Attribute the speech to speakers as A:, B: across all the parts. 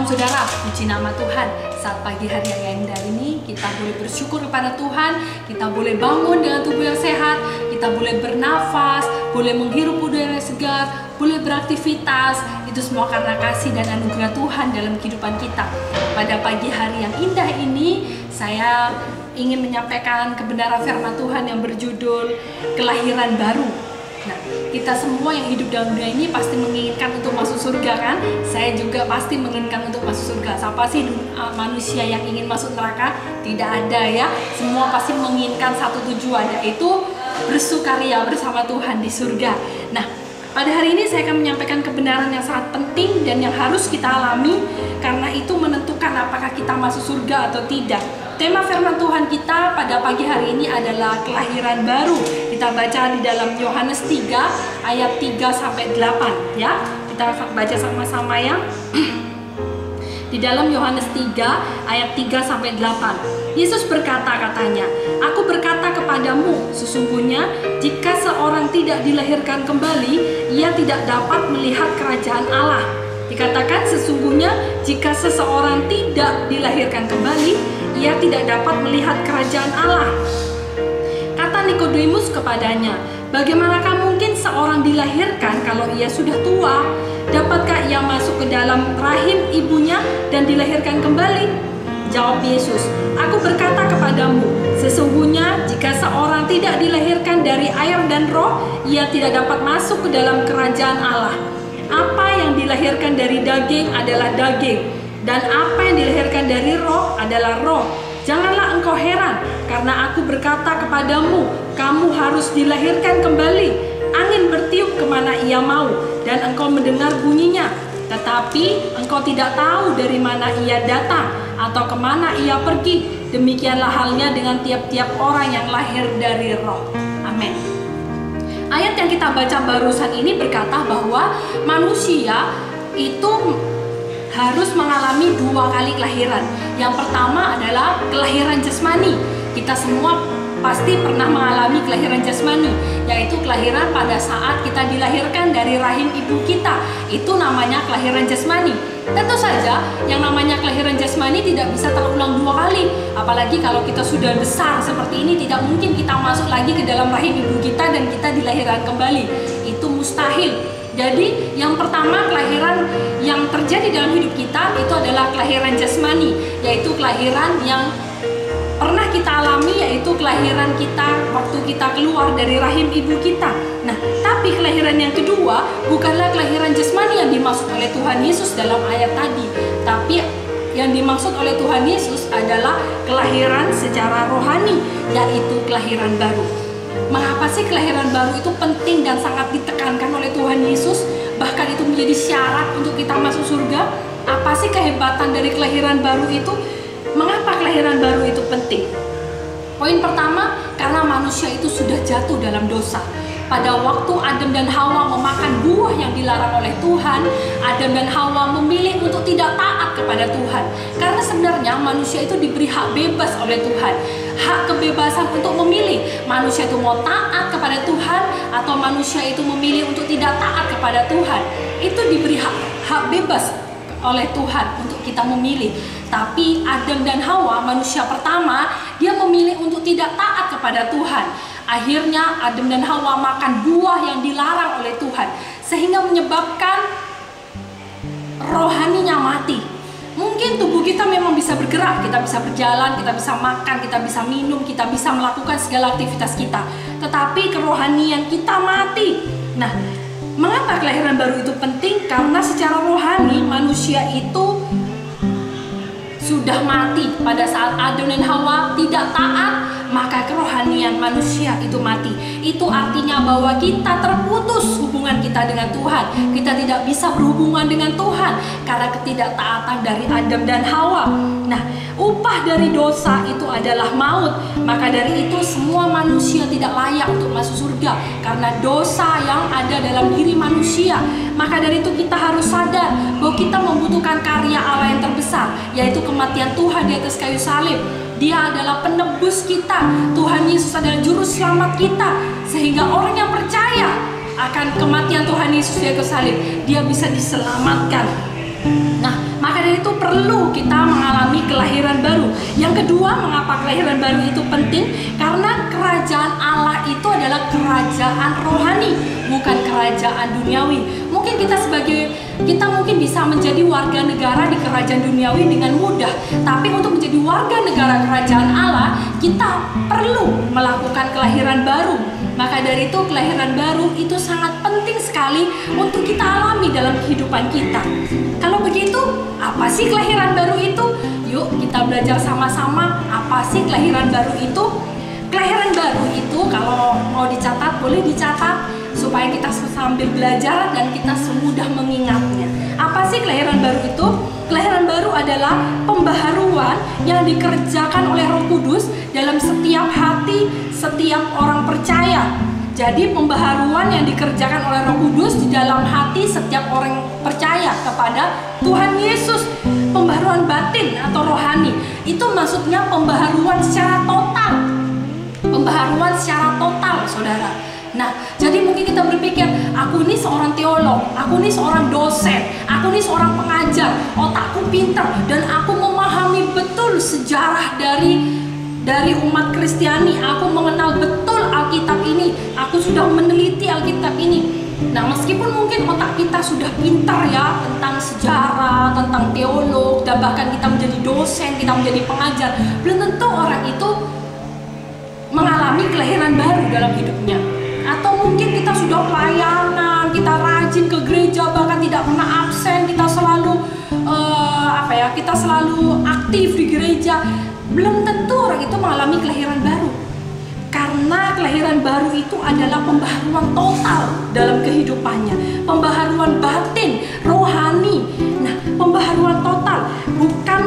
A: saudara, puji nama Tuhan. Saat pagi hari yang indah ini, kita boleh bersyukur kepada Tuhan. Kita boleh bangun dengan tubuh yang sehat. Kita boleh bernafas, boleh menghirup udara yang segar, boleh beraktivitas. Itu semua karena kasih dan anugerah Tuhan dalam kehidupan kita. Pada pagi hari yang indah ini, saya ingin menyampaikan kebenaran firman Tuhan yang berjudul kelahiran baru. Nah, kita semua yang hidup dalam dunia ini pasti menginginkan untuk masuk surga, kan? Saya juga pasti menginginkan untuk masuk surga. Siapa sih manusia yang ingin masuk neraka? Tidak ada, ya. Semua pasti menginginkan satu tujuan, yaitu bersukaria bersama Tuhan di surga. Nah, pada hari ini saya akan menyampaikan kebenaran yang sangat penting dan yang harus kita alami, karena itu menentukan apakah kita masuk surga atau tidak. Tema firman Tuhan kita pada pagi hari ini adalah kelahiran baru. Kita baca di dalam Yohanes 3 ayat 3 sampai 8, ya. Kita baca sama-sama, ya. Di dalam Yohanes 3 ayat 3 sampai 8. Yesus berkata, katanya, "Aku berkata kepadamu, sesungguhnya jika seorang tidak dilahirkan kembali, ia tidak dapat melihat kerajaan Allah." Dikatakan sesungguhnya jika seseorang tidak dilahirkan kembali, ia tidak dapat melihat kerajaan Allah. Kata Nikodemus kepadanya, "Bagaimanakah mungkin seorang dilahirkan kalau ia sudah tua? Dapatkah ia masuk ke dalam rahim ibunya dan dilahirkan kembali?" Jawab Yesus, "Aku berkata kepadamu, sesungguhnya jika seorang tidak dilahirkan dari air dan roh, ia tidak dapat masuk ke dalam kerajaan Allah. Apa yang dilahirkan dari daging adalah daging, dan apa yang dilahirkan dari roh adalah roh. Janganlah engkau heran, karena aku berkata kepadamu, kamu harus dilahirkan kembali. Angin bertiup kemana ia mau, dan engkau mendengar bunyinya. Tetapi engkau tidak tahu dari mana ia datang, atau kemana ia pergi. Demikianlah halnya dengan tiap-tiap orang yang lahir dari roh." Amin. Ayat yang kita baca barusan ini berkata bahwa manusia itu harus mengalami dua kali kelahiran. Yang pertama adalah kelahiran jasmani. Kita semua pasti pernah mengalami kelahiran jasmani, yaitu kelahiran pada saat kita dilahirkan dari rahim ibu kita. Itu namanya kelahiran jasmani. Tentu saja yang namanya kelahiran jasmani tidak bisa terulang dua kali. Apalagi kalau kita sudah besar seperti ini, tidak mungkin kita masuk lagi ke dalam rahim ibu kita dan kita dilahirkan kembali. Itu mustahil. Jadi yang pertama kelahiran yang terjadi dalam hidup kita itu adalah kelahiran jasmani, yaitu kelahiran yang pernah kita alami, yaitu kelahiran kita waktu kita keluar dari rahim ibu kita. Nah, tapi kelahiran yang kedua bukanlah kelahiran jasmani yang dimaksud oleh Tuhan Yesus dalam ayat tadi, tapi yang dimaksud oleh Tuhan Yesus adalah kelahiran secara rohani, yaitu kelahiran baru. Mengapa sih kelahiran baru itu penting dan sangat ditekankan oleh Tuhan Yesus? Bahkan itu menjadi syarat untuk kita masuk surga. Apa sih kehebatan dari kelahiran baru itu? Mengapa kelahiran baru itu penting? Poin pertama, karena manusia itu sudah jatuh dalam dosa. Pada waktu Adam dan Hawa memakan buah yang dilarang oleh Tuhan, Adam dan Hawa memilih untuk tidak taat kepada Tuhan. Karena sebenarnya manusia itu diberi hak bebas oleh Tuhan. Hak kebebasan untuk memilih. Manusia itu mau taat kepada Tuhan atau manusia itu memilih untuk tidak taat kepada Tuhan. Itu diberi hak bebas oleh Tuhan untuk kita memilih. Tapi Adam dan Hawa, manusia pertama, dia memilih untuk tidak taat kepada Tuhan. Akhirnya Adam dan Hawa makan buah yang dilarang oleh Tuhan, sehingga menyebabkan rohaninya mati. Mungkin tubuh kita memang bisa bergerak, kita bisa berjalan, kita bisa makan, kita bisa minum, kita bisa melakukan segala aktivitas kita, tetapi kerohanian kita mati. Nah, mengapa kelahiran baru itu penting? Karena secara rohani manusia itu sudah mati pada saat Adam dan Hawa tidak taat, maka kerohanian manusia itu mati. Itu artinya bahwa kita terputus hubungan kita dengan Tuhan. Kita tidak bisa berhubungan dengan Tuhan karena ketidaktaatan dari Adam dan Hawa. Nah, upah dari dosa itu adalah maut. Maka dari itu semua manusia tidak layak untuk masuk surga karena dosa yang ada dalam diri manusia. Maka dari itu kita harus sadar bahwa kita membutuhkan karya Allah yang terbesar, yaitu kematian Tuhan di atas kayu salib. Dia adalah penebus kita. Tuhan Yesus adalah juru selamat kita, sehingga orang yang percaya akan kematian Tuhan Yesus di atas salib, dia bisa diselamatkan. Nah, maka dari itu perlu kita mengalami kelahiran baru. Yang kedua, mengapa kelahiran baru itu penting? Karena kerajaan Allah itu adalah kerajaan rohani, bukan kerajaan duniawi. Mungkin kita mungkin bisa menjadi warga negara di kerajaan duniawi dengan mudah, tapi untuk menjadi warga negara kerajaan Allah, kita perlu melakukan kelahiran baru. Maka dari itu kelahiran baru itu sangat penting sekali untuk kita alami dalam kehidupan kita. Kalau begitu, apa sih kelahiran baru itu? Yuk kita belajar sama-sama apa sih kelahiran baru itu. Kelahiran baru itu kalau mau dicatat, boleh dicatat supaya kita sambil belajar dan kita semudah mengingatnya. Apa sih kelahiran baru itu? Kelahiran baru adalah pembaharuan yang dikerjakan oleh Roh Kudus dalam setiap hati setiap orang percaya. Jadi pembaharuan yang dikerjakan oleh Roh Kudus di dalam hati setiap orang percaya kepada Tuhan Yesus. Pembaharuan batin atau rohani itu maksudnya pembaharuan secara total. Pembaharuan secara total, saudara. Nah, jadi mungkin kita berpikir, aku ini seorang teolog, aku ini seorang dosen, aku ini seorang pengajar, otakku pintar, dan aku memahami betul sejarah dari umat Kristiani. Aku mengenal betul Alkitab ini, aku sudah meneliti Alkitab ini. Nah, meskipun mungkin otak kita sudah pintar ya tentang sejarah, tentang teolog, dan bahkan kita menjadi dosen, kita menjadi pengajar, belum tentu orang itu mengalami kelahiran baru dalam hidupnya. Atau mungkin kita sudah pelayanan, kita rajin ke gereja, bahkan tidak pernah absen, kita selalu kita selalu aktif di gereja. Belum tentu orang itu mengalami kelahiran baru. Karena kelahiran baru itu adalah pembaharuan total dalam kehidupannya, pembaharuan batin, rohani. Nah, pembaharuan total bukan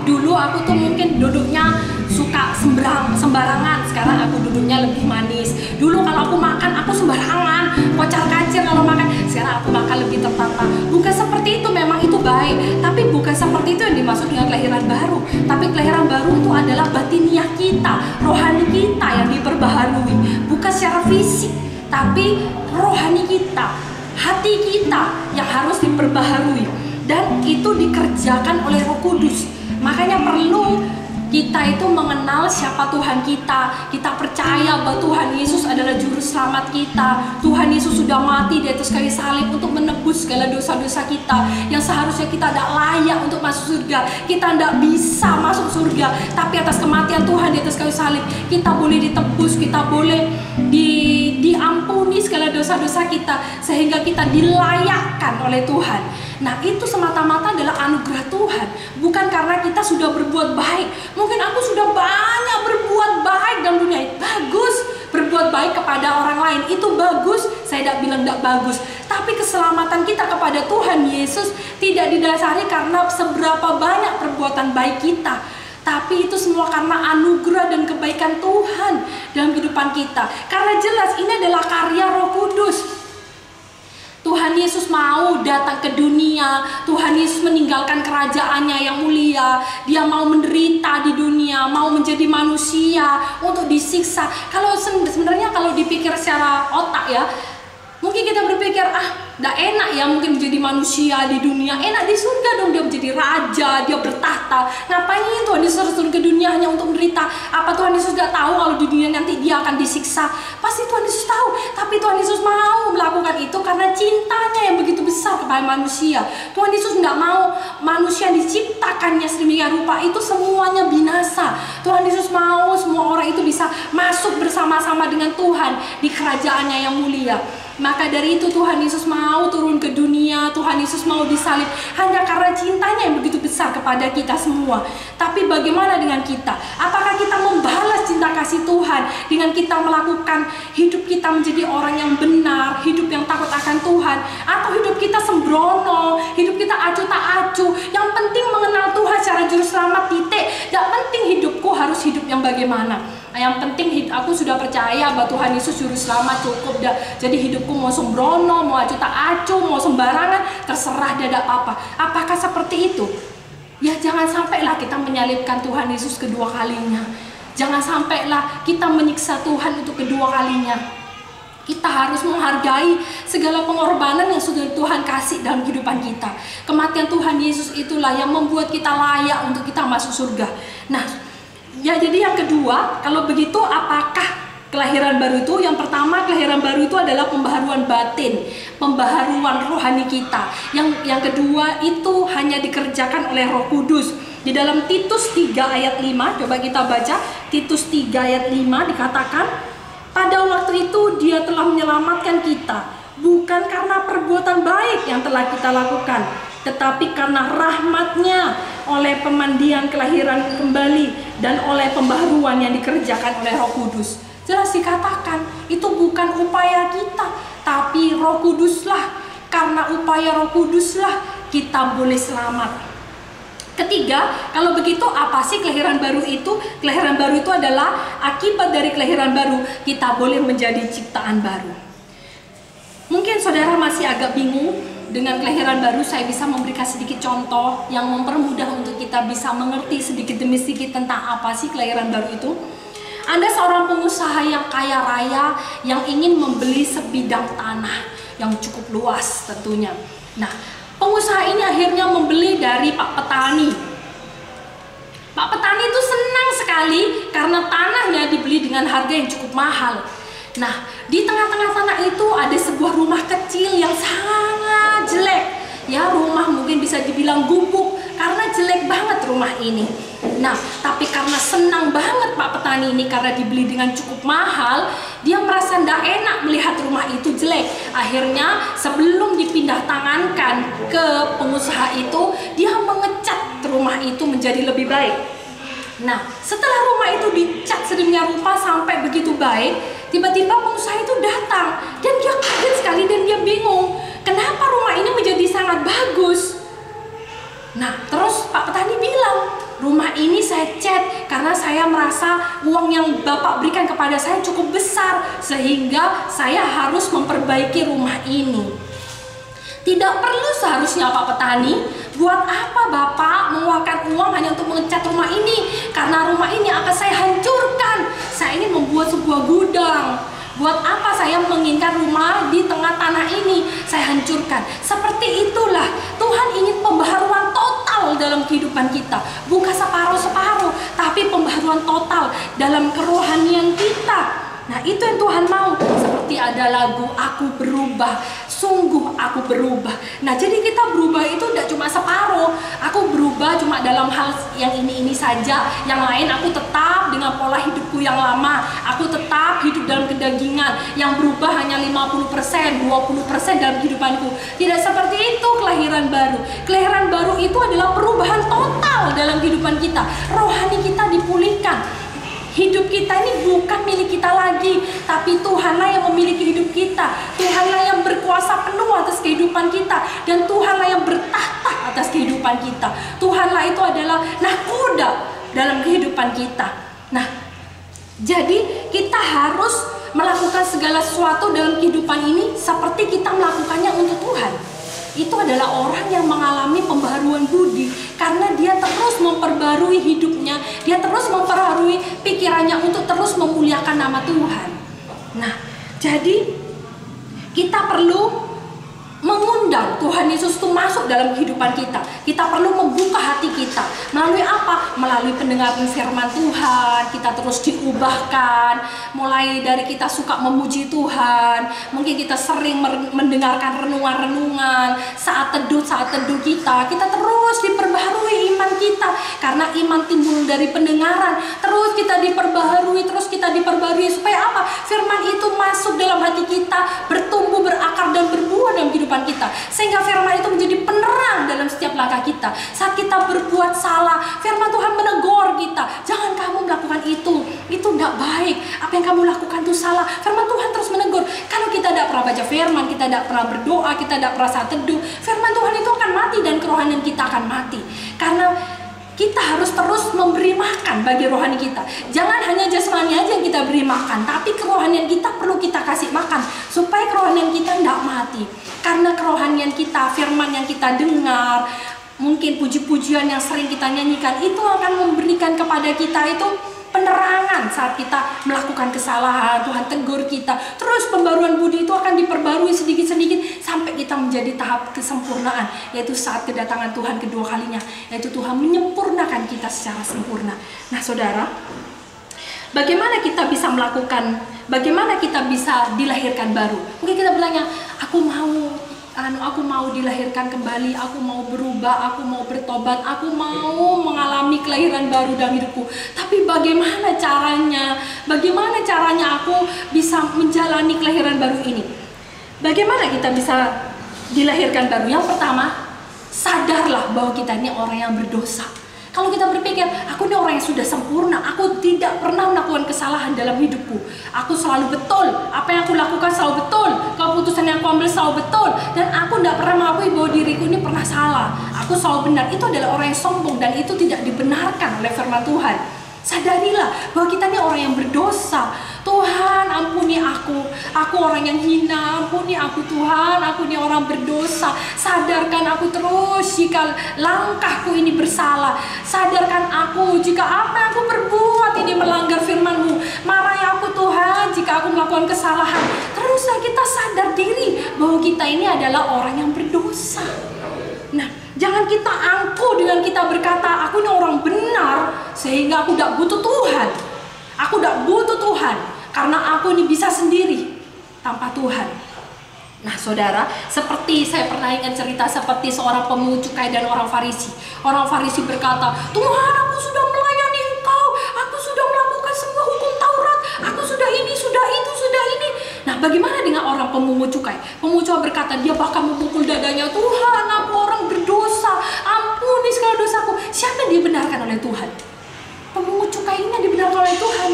A: dulu aku tuh mungkin duduknya suka sembarangan, sekarang aku duduknya lebih manis. Dulu kalau aku makan aku sembarangan, kocar-kacir kalau makan, sekarang aku makan lebih tertata. Bukan seperti itu, memang itu baik, tapi bukan seperti itu yang dimaksud dengan kelahiran baru. Tapi kelahiran baru itu adalah batiniah kita, rohani kita yang diperbaharui, bukan secara fisik, tapi rohani kita, hati kita yang harus diperbaharui, dan itu dikerjakan oleh Roh Kudus. Makanya perlu kita itu mengenal siapa Tuhan kita. Kita percaya bahwa Tuhan Yesus adalah juru selamat kita. Tuhan Yesus sudah mati di atas kayu salib untuk menebus segala dosa-dosa kita yang seharusnya kita tidak layak untuk masuk surga. Kita tidak bisa masuk surga, tapi atas kematian Tuhan di atas kayu salib kita boleh ditebus, kita boleh diampuni segala dosa-dosa kita, sehingga kita dilayakkan oleh Tuhan. Nah, itu semata-mata adalah anugerah Tuhan, bukan karena kita sudah berbuat baik. Mungkin aku sudah banyak berbuat baik dalam dunia ini. Bagus, berbuat baik kepada orang lain itu bagus, saya tidak bilang tidak bagus. Tapi keselamatan kita kepada Tuhan Yesus tidak didasari karena seberapa banyak perbuatan baik kita, tapi itu semua karena anugerah dan kebaikan Tuhan dalam kehidupan kita. Karena jelas ini adalah karya Roh Kudus. Tuhan Yesus mau datang ke dunia, Tuhan Yesus meninggalkan kerajaannya yang mulia. Dia mau menderita di dunia, mau menjadi manusia untuk disiksa. Kalau sebenarnya kalau dipikir secara otak ya, mungkin kita berpikir, tidak enak ya mungkin menjadi manusia di dunia. Enak di surga dong, dia menjadi raja, dia bertahta. Ngapain Tuhan Yesus turun ke dunia hanya untuk menderita? Apa Tuhan Yesus gak tahu kalau di dunia nanti dia akan disiksa? Pasti Tuhan Yesus tahu. Tapi Tuhan Yesus mau melakukan itu karena cintanya yang begitu besar kepada manusia. Tuhan Yesus tidak mau manusia diciptakannya sedemikian rupa itu semuanya binasa. Tuhan Yesus mau semua orang itu bisa masuk bersama-sama dengan Tuhan di kerajaannya yang mulia. Maka dari itu Tuhan Yesus mau turun ke dunia, Tuhan Yesus mau disalib hanya karena cintanya yang begitu besar kepada kita semua. Tapi bagaimana dengan kita? Apakah kita membalas cinta kasih Tuhan dengan kita melakukan hidup kita menjadi orang yang benar, hidup yang takut akan Tuhan, atau hidup kita sembrono, hidup kita acuh tak acuh? Yang penting mengenal Tuhan secara juru selamat, titik. Tidak penting hidupku harus hidup yang bagaimana. Yang penting aku sudah percaya bahwa Tuhan Yesus juru selamat, cukup dah. Jadi hidupku mau sembrono, mau acuh tak acuh, mau sembarangan, terserah, tidak apa-apa. Apakah seperti itu? Ya jangan sampailah kita menyalibkan Tuhan Yesus kedua kalinya. Jangan sampailah kita menyiksa Tuhan untuk kedua kalinya. Kita harus menghargai segala pengorbanan yang sudah Tuhan kasih dalam kehidupan kita. Kematian Tuhan Yesus itulah yang membuat kita layak untuk kita masuk surga. Nah, ya jadi yang kedua, kalau begitu apakah kelahiran baru itu? Yang pertama, kelahiran baru itu adalah pembaharuan batin, pembaharuan rohani kita. Yang kedua itu hanya dikerjakan oleh Roh Kudus. Di dalam Titus 3 ayat 5, coba kita baca. Titus 3 ayat 5 dikatakan, pada waktu itu Dia telah menyelamatkan kita, bukan karena perbuatan baik yang telah kita lakukan, tetapi karena rahmat-Nya, oleh pemandian kelahiran kembali dan oleh pembaharuan yang dikerjakan oleh Roh Kudus. Jelas dikatakan, itu bukan upaya kita, tapi Roh Kuduslah. Karena upaya Roh Kuduslah kita boleh selamat. Ketiga, kalau begitu apa sih kelahiran baru itu? Kelahiran baru itu adalah akibat dari kelahiran baru, kita boleh menjadi ciptaan baru. Mungkin saudara masih agak bingung dengan kelahiran baru. Saya bisa memberikan sedikit contoh yang mempermudah untuk kita bisa mengerti sedikit demi sedikit tentang apa sih kelahiran baru itu. Anda seorang pengusaha yang kaya raya yang ingin membeli sebidang tanah yang cukup luas tentunya. Nah, pengusaha ini akhirnya membeli dari Pak Petani. Pak Petani itu senang sekali karena tanahnya dibeli dengan harga yang cukup mahal. Nah, di tengah-tengah tanah itu ada sebuah rumah kecil yang sangat jelek. Ya, rumah mungkin bisa dibilang gubuk karena jelek banget rumah ini. Nah, tapi karena senang banget Pak Petani ini karena dibeli dengan cukup mahal, dia merasa tidak enak melihat rumah itu jelek. Akhirnya sebelum dipindah tangankan ke pengusaha itu, dia mengecat rumah itu menjadi lebih baik. Nah, setelah rumah itu dicat sedemikian rupa sampai begitu baik, tiba-tiba pengusaha itu datang dan dia kaget sekali dan dia bingung, kenapa rumah ini menjadi sangat bagus. Nah, terus Pak Petani bilang, rumah ini saya cat karena saya merasa uang yang Bapak berikan kepada saya cukup besar, sehingga saya harus memperbaiki rumah ini. Tidak perlu seharusnya Pak Petani, buat apa Bapak mengeluarkan uang hanya untuk mengecat rumah ini? Karena rumah ini akan saya hancurkan. Saya ini membuat sebuah gudang. Buat apa saya menginginkan rumah di tengah tanah ini? Saya hancurkan. Seperti itulah Tuhan ingin pembaharuan total dalam kehidupan kita. Bukan separuh-separuh, tapi pembaharuan total dalam kerohanian kita. Nah, itu yang Tuhan mau. Seperti ada lagu, aku berubah, sungguh aku berubah. Nah, jadi kita berubah itu tidak cuma separuh. Aku berubah cuma dalam hal yang ini saja. Yang lain aku tetap dengan pola hidupku yang lama. Aku tetap hidup dalam kedagingan. Yang berubah hanya 50%, 20% dalam kehidupanku. Tidak seperti itu kelahiran baru. Kelahiran baru itu adalah perubahan total dalam kehidupan kita. Rohani kita dipulihkan. Hidup kita ini bukan milik kita lagi, tapi Tuhanlah yang memiliki hidup kita. Tuhanlah yang berkuasa penuh atas kehidupan kita, dan Tuhanlah yang bertahta atas kehidupan kita. Tuhanlah itu adalah nahkoda dalam kehidupan kita. Nah, jadi kita harus melakukan segala sesuatu dalam kehidupan ini seperti kita melakukannya untuk Tuhan. Itu adalah orang yang mengalami pembaharuan budi, karena dia terus memperbarui hidupnya, dia terus memperbarui pikirannya untuk terus memuliakan nama Tuhan. Nah, jadi kita perlu mengundang Tuhan Yesus itu masuk dalam kehidupan kita. Kita perlu membuka hati kita. Melalui apa? Melalui pendengaran firman Tuhan. Kita terus diubahkan. Mulai dari kita suka memuji Tuhan. Mungkin kita sering mendengarkan renungan-renungan. Saat teduh kita. Kita terus diperbaharui iman kita. Karena iman timbul dari pendengaran. Terus kita diperbaharui. Supaya apa? Firman itu masuk dalam hati kita. Bertumbuh, berakar, dan berbuah dalam kehidupan kita, sehingga firman itu menjadi penerang dalam setiap langkah kita. Saat kita berbuat salah, firman Tuhan menegur kita, jangan kamu melakukan itu tidak baik, apa yang kamu lakukan itu salah. Firman Tuhan terus menegur. Kalau kita tidak pernah baca firman, kita tidak pernah berdoa, kita tidak pernah saat teduh, firman Tuhan itu akan mati dan kerohanian kita akan mati. Karena kita harus terus memberi makan bagi rohani kita. Jangan hanya jasmani aja yang kita beri makan, tapi kerohanian kita perlu kita kasih makan supaya kerohanian kita tidak mati. Karena kerohanian kita, firman yang kita dengar, mungkin puji-pujian yang sering kita nyanyikan, itu akan memberikan kepada kita itu penerangan saat kita melakukan kesalahan. Tuhan tegur kita. Terus pembaruan budi itu akan diperbarui sedikit-sedikit sampai kita menjadi tahap kesempurnaan, yaitu saat kedatangan Tuhan kedua kalinya, yaitu Tuhan menyempurnakan kita secara sempurna. Nah saudara, bagaimana kita bisa melakukan, bagaimana kita bisa dilahirkan baru? Mungkin kita bilangnya, aku mau dilahirkan kembali, aku mau berubah, aku mau bertobat, aku mau mengalami kelahiran baru dalam hidupku. Tapi bagaimana caranya? Bagaimana caranya aku bisa menjalani kelahiran baru ini? Bagaimana kita bisa dilahirkan baru? Yang pertama, sadarlah bahwa kita ini orang yang berdosa. Kalau kita berpikir, aku ini orang yang sudah sempurna, aku tidak pernah melakukan kesalahan dalam hidupku, aku selalu betul, apa yang aku lakukan selalu betul, keputusan yang aku ambil selalu betul, dan aku tidak pernah mengakui bahwa diriku ini pernah salah, aku selalu benar. Itu adalah orang yang sombong dan itu tidak dibenarkan oleh firman Tuhan. Sadarilah bahwa kita ini orang yang berdosa. Tuhan, ampuni aku orang yang hina, ampuni aku Tuhan, aku ini orang berdosa. Sadarkan aku terus jika langkahku ini bersalah. Sadarkan aku jika apa yang aku perbuat ini melanggar firman-Mu. Marahi aku Tuhan jika aku melakukan kesalahan. Teruslah kita sadar diri bahwa kita ini adalah orang yang berdosa. Nah, jangan kita angkuh dengan kita berkata, aku ini orang benar, sehingga aku tidak butuh Tuhan. Aku tidak butuh Tuhan, karena aku ini bisa sendiri tanpa Tuhan. Nah saudara, seperti saya pernah ingat cerita seperti seorang pemungut cukai dan orang Farisi. Orang Farisi berkata, Tuhan, aku sudah melayani Engkau, aku sudah melakukan semua hukum Taurat, aku sudah ini, sudah itu, sudah ini. Nah bagaimana dengan orang pemungut cukai? Pemungut cukai berkata, dia bahkan memukul dadanya, Tuhan, aku orang berdosa, ampuni segala dosaku. Siapa yang dibenarkan oleh Tuhan? Pemungut cukai ini yang dibenarkan oleh Tuhan.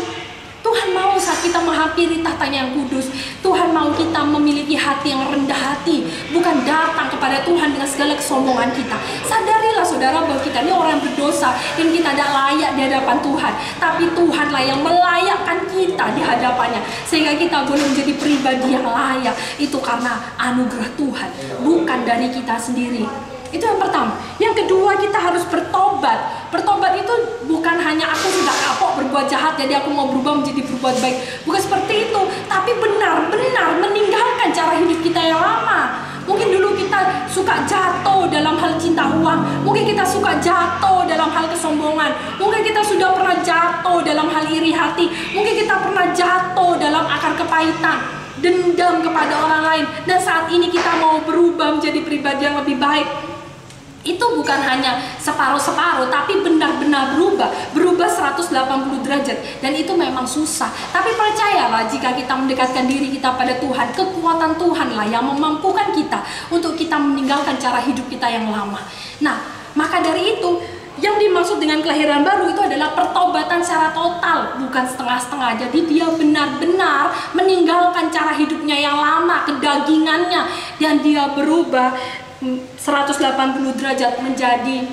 A: Tuhan mau saat kita menghampiri tahtanya yang kudus, Tuhan mau kita memiliki hati yang rendah hati, bukan datang kepada Tuhan dengan segala kesombongan kita. Sadarilah saudara bahwa kita ini orang yang berdosa dan kita tidak layak di hadapan Tuhan. Tapi Tuhanlah yang melayakkan kita di hadapannya, sehingga kita boleh menjadi pribadi yang layak. Itu karena anugerah Tuhan, bukan dari kita sendiri. Itu yang pertama. Yang kedua, kita harus bertobat. Bertobat itu bukan hanya aku sudah kapok berbuat jahat, jadi aku mau berubah menjadi berbuat baik. Bukan seperti itu. Tapi benar-benar meninggalkan cara hidup kita yang lama. Mungkin dulu kita suka jatuh dalam hal cinta uang. Mungkin kita suka jatuh dalam hal kesombongan. Mungkin kita sudah pernah jatuh dalam hal iri hati. Mungkin kita pernah jatuh dalam akar kepahitan, dendam kepada orang lain. Dan saat ini kita mau berubah menjadi pribadi yang lebih baik. Itu bukan hanya separuh-separuh, tapi benar-benar berubah 180 derajat. Dan itu memang susah. Tapi percayalah, jika kita mendekatkan diri kita pada Tuhan, kekuatan Tuhanlah yang memampukan kita untuk kita meninggalkan cara hidup kita yang lama. Nah, maka dari itu, yang dimaksud dengan kelahiran baru itu adalah pertobatan secara total, bukan setengah-setengah. Jadi dia benar-benar meninggalkan cara hidupnya yang lama, kedagingannya, dan dia berubah 180 derajat menjadi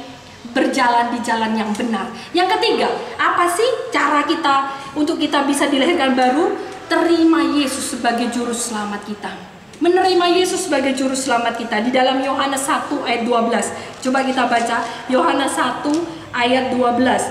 A: berjalan di jalan yang benar. Yang ketiga, apa sih cara kita untuk kita bisa dilahirkan baru? Terima Yesus sebagai juru selamat kita. Menerima Yesus sebagai juru selamat kita. Di dalam Yohanes 1 ayat 12. Coba kita baca Yohanes 1 ayat 12.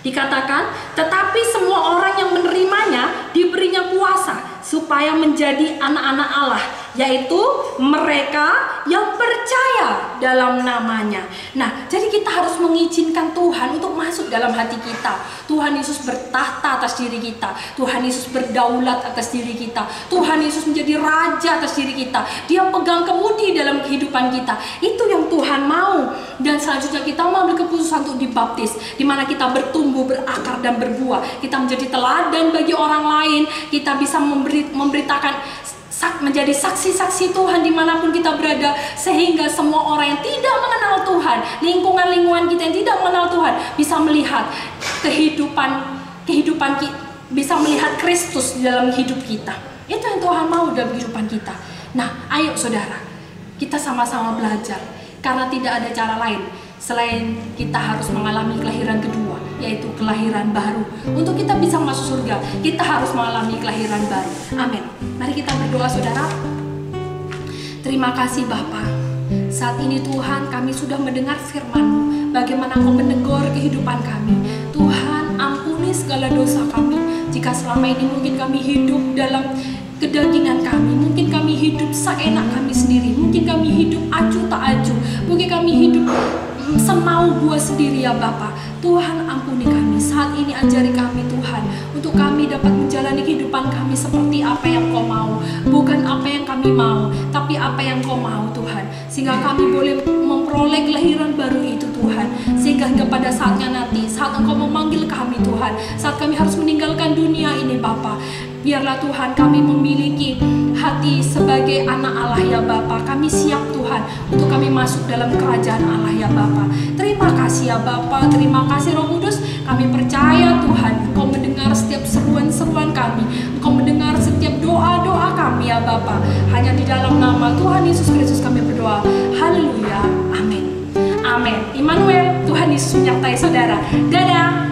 A: Dikatakan, tetapi semua orang yang menerimanya diberinya kuasa supaya menjadi anak-anak Allah, yaitu mereka yang percaya dalam namanya. Nah, jadi kita harus mengizinkan Tuhan untuk masuk dalam hati kita. Tuhan Yesus bertahta atas diri kita. Tuhan Yesus berdaulat atas diri kita. Tuhan Yesus menjadi raja atas diri kita. Dia pegang kemudi dalam kehidupan kita. Itu yang Tuhan mau. Dan selanjutnya kita mengambil keputusan untuk dibaptis, di mana kita bertumbuh, berakar dan berbuah. Kita menjadi teladan bagi orang lain. Kita bisa memberitakan, menjadi saksi-saksi Tuhan dimanapun kita berada, sehingga semua orang yang tidak mengenal Tuhan, lingkungan-lingkungan kita yang tidak mengenal Tuhan, bisa melihat kehidupan bisa melihat Kristus di dalam hidup kita. Itu yang Tuhan mau dalam kehidupan kita. Nah, ayo saudara, kita sama-sama belajar, karena tidak ada cara lain selain kita harus mengalami kelahiran kedua, yaitu kelahiran baru. Untuk kita bisa masuk surga, kita harus mengalami kelahiran baru. Amin. Mari kita berdoa saudara. Terima kasih Bapa. Saat ini Tuhan, kami sudah mendengar firman-Mu, bagaimana Engkau menegur kehidupan kami. Tuhan, segala dosa kami. Jika selama ini mungkin kami hidup dalam kedagingan kami, mungkin kami hidup seenak kami sendiri, mungkin kami hidup acuh tak acuh, mungkin kami hidup semau buah sendiri ya Bapa. Tuhan ampuni kami, saat ini ajari kami Tuhan, untuk kami dapat menjalani kehidupan kami seperti apa yang Kau mau, bukan apa yang kami mau, tapi apa yang Kau mau Tuhan, sehingga kami boleh memperoleh kelahiran baru itu Tuhan, sehingga pada saatnya nanti, saat Engkau memanggil kami Tuhan, saat kami harus meninggalkan dunia ini Bapa, biarlah Tuhan kami memiliki hati sebagai anak Allah ya Bapa. Kami siap Tuhan untuk kami masuk dalam kerajaan Allah ya Bapa. Terima kasih ya Bapa, terima kasih Roh Kudus. Kami percaya Tuhan Engkau mendengar setiap seruan-seruan kami, Engkau mendengar setiap doa-doa kami ya Bapa. Hanya di dalam nama Tuhan Yesus Kristus kami berdoa. Haleluya, amin. Amin. Immanuel, Tuhan Yesus menyertai saudara. Dadah.